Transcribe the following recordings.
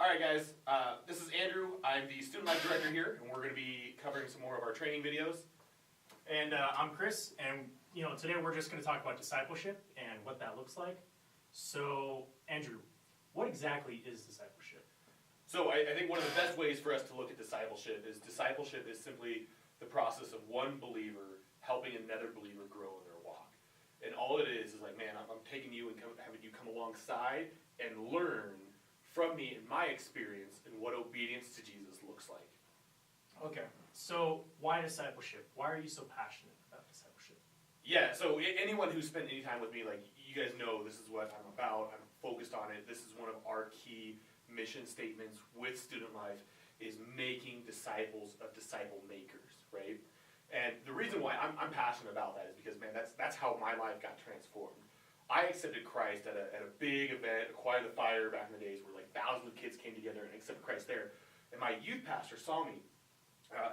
All right, guys, this is Andrew. I'm the Student Life Director here, and we're going to be covering some more of our training videos. And I'm Chris, and today we're just going to talk about discipleship and what that looks like. So, Andrew, what exactly is discipleship? So I think one of the best ways for us to look at discipleship is simply the process of one believer helping another believer grow in their walk. And all it is like, man, I'm taking you and having you come alongside and learn from me and my experience and what obedience to Jesus looks like. Okay, so why discipleship? Why are you so passionate about discipleship? Yeah, so anyone who's spent any time with me, like, you guys know this is what I'm about. I'm focused on it. This is one of our key mission statements with Student Life, is making disciples of disciple makers, right? And the reason why I'm passionate about that is because, man, that's how my life got transformed. I accepted Christ at a big event, Acquire the Fire, back in the days where like thousands of kids came together and accepted Christ there. And my youth pastor saw me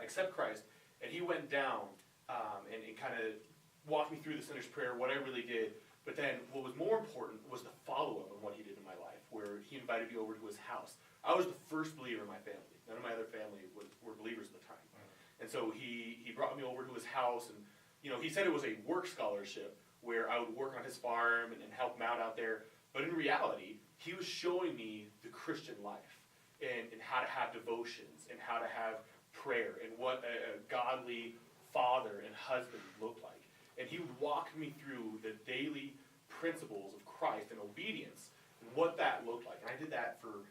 accept Christ, and he went down and kind of walked me through the sinner's prayer, what I really did. But then what was more important was the follow-up on what he did in my life, where he invited me over to his house. I was the first believer in my family. None of my other family were believers at the time. And so he brought me over to his house, and he said it was a work scholarship where I would work on his farm and help him out there. But in reality, he was showing me the Christian life and how to have devotions and how to have prayer and what a godly father and husband looked like. And he would walk me through the daily principles of Christ and obedience and what that looked like. And I did that for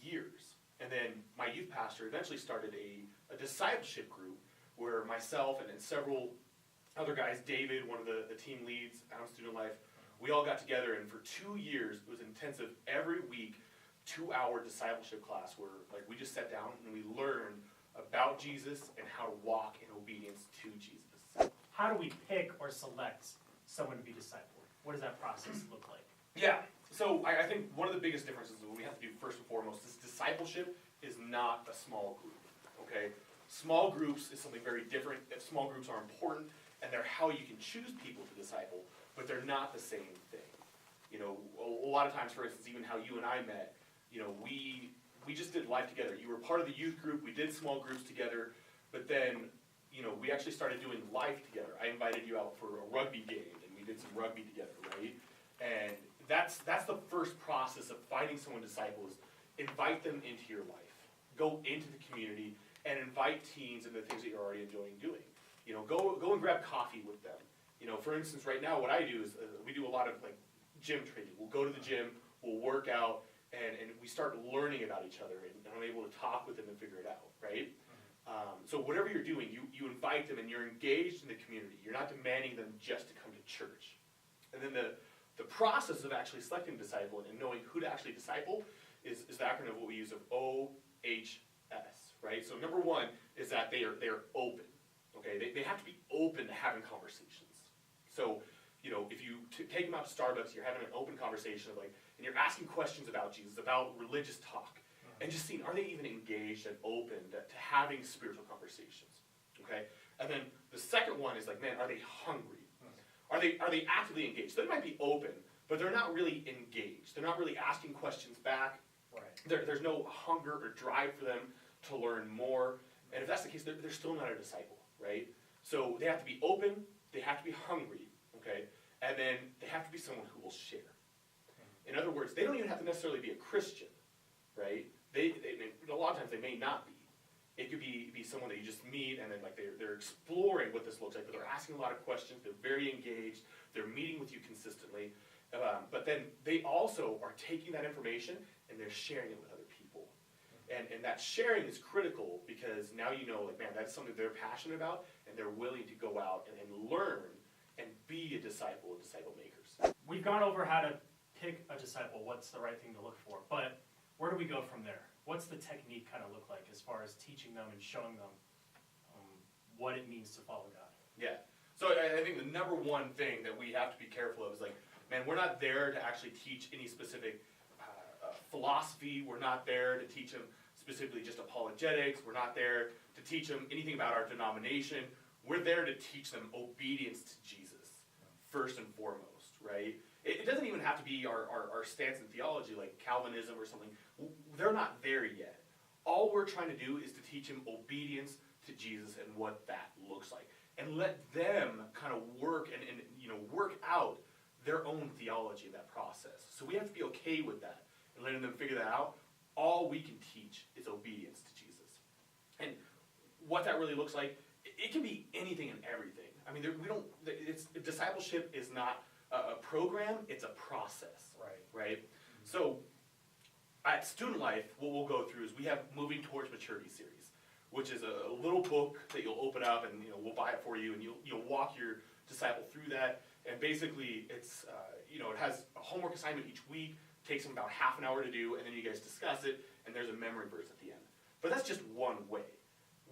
years. And then my youth pastor eventually started a discipleship group where myself and several other guys, David, one of the team leads out of Student Life, we all got together, and for 2 years, it was intensive, every week, 2-hour discipleship class where we just sat down and we learned about Jesus and how to walk in obedience to Jesus. How do we pick or select someone to be discipled? What does that process look like? Yeah, so I think one of the biggest differences that we have to do first and foremost is discipleship is not a small group, okay? Small groups is something very different. Small groups are important, and they're how you can choose people to disciple, but they're not the same thing. A lot of times, for instance, even how you and I met, we just did life together. You were part of the youth group, we did small groups together, but then, we actually started doing life together. I invited you out for a rugby game, and we did some rugby together, right? And that's the first process of finding someone to disciple, is invite them into your life. Go into the community and invite teens into the things that you're already enjoying doing. Go and grab coffee with them. For instance, right now what I do is we do a lot of gym training. We'll go to the gym, we'll work out, and we start learning about each other, and I'm able to talk with them and figure it out, right? So whatever you're doing, you invite them and you're engaged in the community. You're not demanding them just to come to church. And then the process of actually selecting a disciple and knowing who to actually disciple is the acronym of what we use of OHS, right? So number one is that they are open. Okay, they have to be open to having conversations. So, if you take them out to Starbucks, you're having an open conversation and you're asking questions about Jesus, about religious talk, and just seeing, are they even engaged and open to having spiritual conversations? Okay, and then the second one is man, are they hungry? Are they actively engaged? They might be open, but they're not really engaged. They're not really asking questions back. Right. There's no hunger or drive for them to learn more. And if that's the case, they're still not a disciple. Right? So they have to be open, they have to be hungry, okay? And then they have to be someone who will share. In other words, they don't even have to necessarily be a Christian, right? They a lot of times they may not be. It could be someone that you just meet and then they're exploring what this looks like, but they're asking a lot of questions, they're very engaged, they're meeting with you consistently, but then they also are taking that information and they're sharing it with other people. And that sharing is critical because now man, that's something they're passionate about, and they're willing to go out and learn and be a disciple of disciple makers. We've gone over how to pick a disciple, what's the right thing to look for, but where do we go from there? What's the technique kind of look like as far as teaching them and showing them what it means to follow God? Yeah, so I think the number one thing that we have to be careful of is man, we're not there to actually teach any specific philosophy. We're not there to teach them specifically just apologetics. We're not there to teach them anything about our denomination. We're there to teach them obedience to Jesus, first and foremost, right? it doesn't even have to be our stance in theology, like Calvinism or something. They're not there yet. All we're trying to do is to teach them obedience to Jesus and what that looks like. And let them kind of work and work out their own theology in that process. So we have to be okay with that and letting them figure that out. All we can teach is obedience to Jesus. And what that really looks like, it can be anything and everything. I mean, discipleship is not a program, it's a process. Right? Mm-hmm. So at StudentLife, what we'll go through is we have Moving Towards Maturity series, which is a little book that you'll open up and we'll buy it for you, and you'll walk your disciple through that. And basically, it's it has a homework assignment each week, takes them about half an hour to do, and then you guys discuss it, and there's a memory verse at the end. But that's just one way.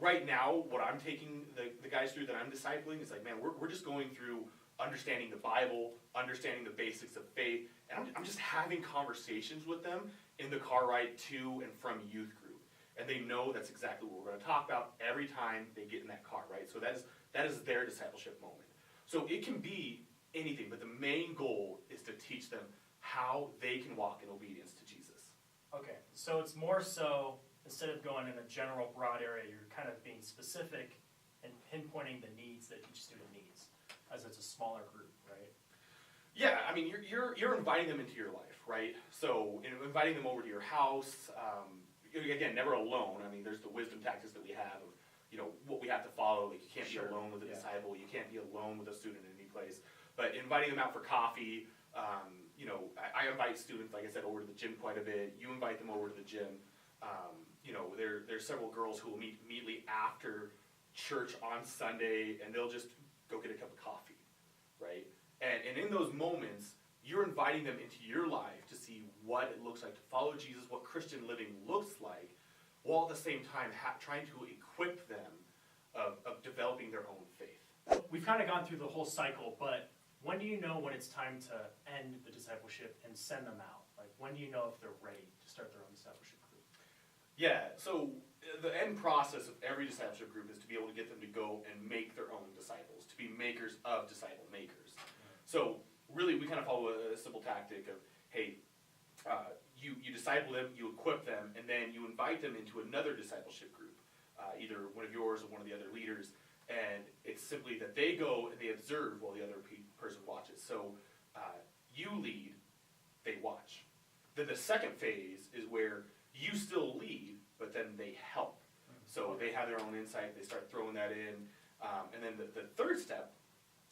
Right now, what I'm taking the guys through that I'm discipling is like, man, we're just going through understanding the Bible, understanding the basics of faith, and I'm just having conversations with them in the car ride to and from youth group. And they know that's exactly what we're going to talk about every time they get in that car, right? So that is their discipleship moment. So it can be anything, but the main goal is to teach them how they can walk in obedience to Jesus. Okay, so it's more so, instead of going in a general broad area, you're kind of being specific and pinpointing the needs that each student needs, as it's a smaller group, right? Yeah, I mean, you're inviting them into your life, right? So inviting them over to your house, again, never alone. I mean, there's the wisdom tactics that we have of, what we have to follow. Like, you can't be alone with a disciple. You can't be alone with a student in any place. But inviting them out for coffee, I invite students, like I said, over to the gym quite a bit. You invite them over to the gym. There's several girls who will meet immediately after church on Sunday, and they'll just go get a cup of coffee, right? And in those moments, you're inviting them into your life to see what it looks like to follow Jesus, what Christian living looks like, while at the same time trying to equip them of developing their own faith. We've kind of gone through the whole cycle, but when do you know when it's time to end the discipleship and send them out? Like, when do you know if they're ready to start their own discipleship group? Yeah, so the end process of every discipleship group is to be able to get them to go and make their own disciples, to be makers of disciple makers. So really, we kind of follow a simple tactic of, hey, you disciple them, you equip them, and then you invite them into another discipleship group, either one of yours or one of the other leaders, and it's simply that they go and they observe while the other person watches. So you lead, they watch. Then the second phase is where you still lead, but then they help. So they have their own insight, they start throwing that in, and then the third step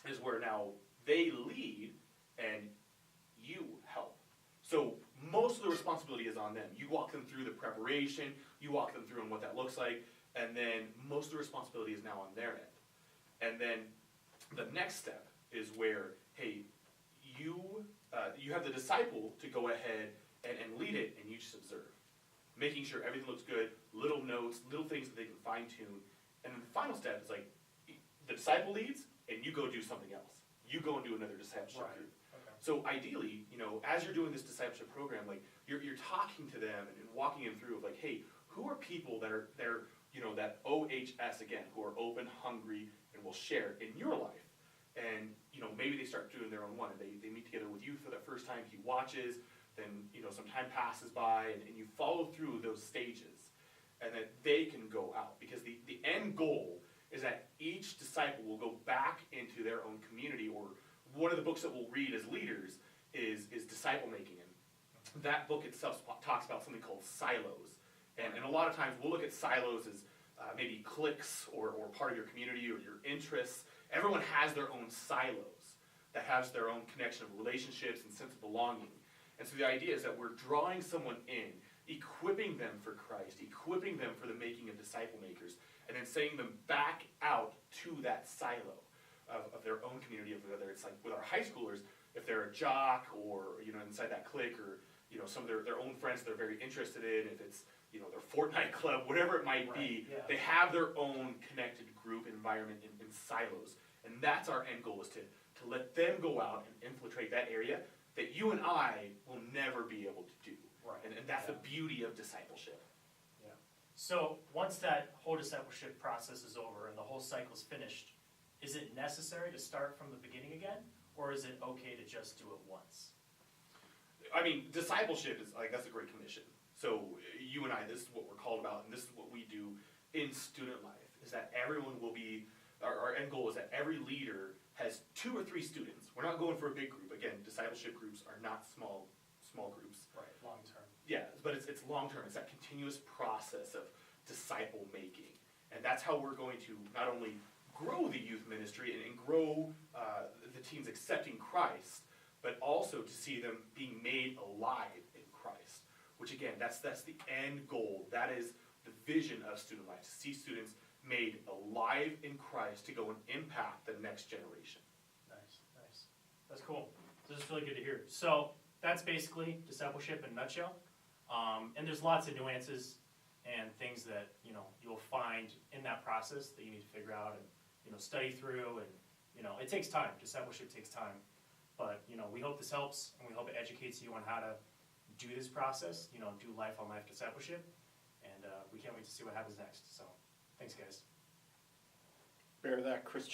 is where now they lead and you help. So most of the responsibility is on them. You walk them through the preparation, you walk them through on what that looks like, and then most of the responsibility is now on their end. And then the next step is where, hey, you have the disciple to go ahead and lead it, and you just observe, making sure everything looks good, little notes, little things that they can fine-tune. And then the final step is like, the disciple leads, and you go do something else. You go and do another discipleship group. Okay. So ideally, as you're doing this discipleship program, like you're talking to them and walking them through of like, hey, who are people that are that OHS again, who are open, hungry, and will share in your life. And maybe they start doing their own one, and they meet together with you for the first time. He watches, then some time passes by, and you follow through those stages, and that they can go out, because the end goal is that each disciple will go back into their own community. Or one of the books that we'll read as leaders is disciple making, and that book itself talks about something called silos. And a lot of times we'll look at silos as maybe cliques or part of your community or your interests. Everyone has their own silos that has their own connection of relationships and sense of belonging. And so the idea is that we're drawing someone in, equipping them for Christ, equipping them for the making of disciple makers, and then sending them back out to that silo of their own community, of whether it's like with our high schoolers, if they're a jock or inside that clique, or some of their own friends they're very interested in, if it's their Fortnite club, whatever it might be, they have their own connected group environment in silos. And that's our end goal, is to let them go out and infiltrate that area that you and I will never be able to do. Right. And that's the beauty of discipleship. Yeah. So once that whole discipleship process is over and the whole cycle's finished, is it necessary to start from the beginning again? or is it okay to just do it once? I mean, discipleship is like, that's a great commission. So you and I, this is what we're called about, and this is what we do in student life, is that everyone will be, our end goal is that every leader has 2 or 3 students. We're not going for a big group. Again, discipleship groups are not small groups. Right, long term. Yeah, but it's long term. It's that continuous process of disciple making. And that's how we're going to not only grow the youth ministry and grow the teens accepting Christ, but also to see them being made alive in Christ. Which again, that's the end goal. That is the vision of student life, to see students made alive in Christ to go and impact the next generation. Nice. That's cool. This is really good to hear. So that's basically discipleship in a nutshell. And there's lots of nuances and things that you'll find in that process that you need to figure out and study through, and it takes time. Discipleship takes time, but we hope this helps, and we hope it educates you on how to do this process. Do life on life discipleship, and we can't wait to see what happens next. So, thanks, guys. Bear that, Christian.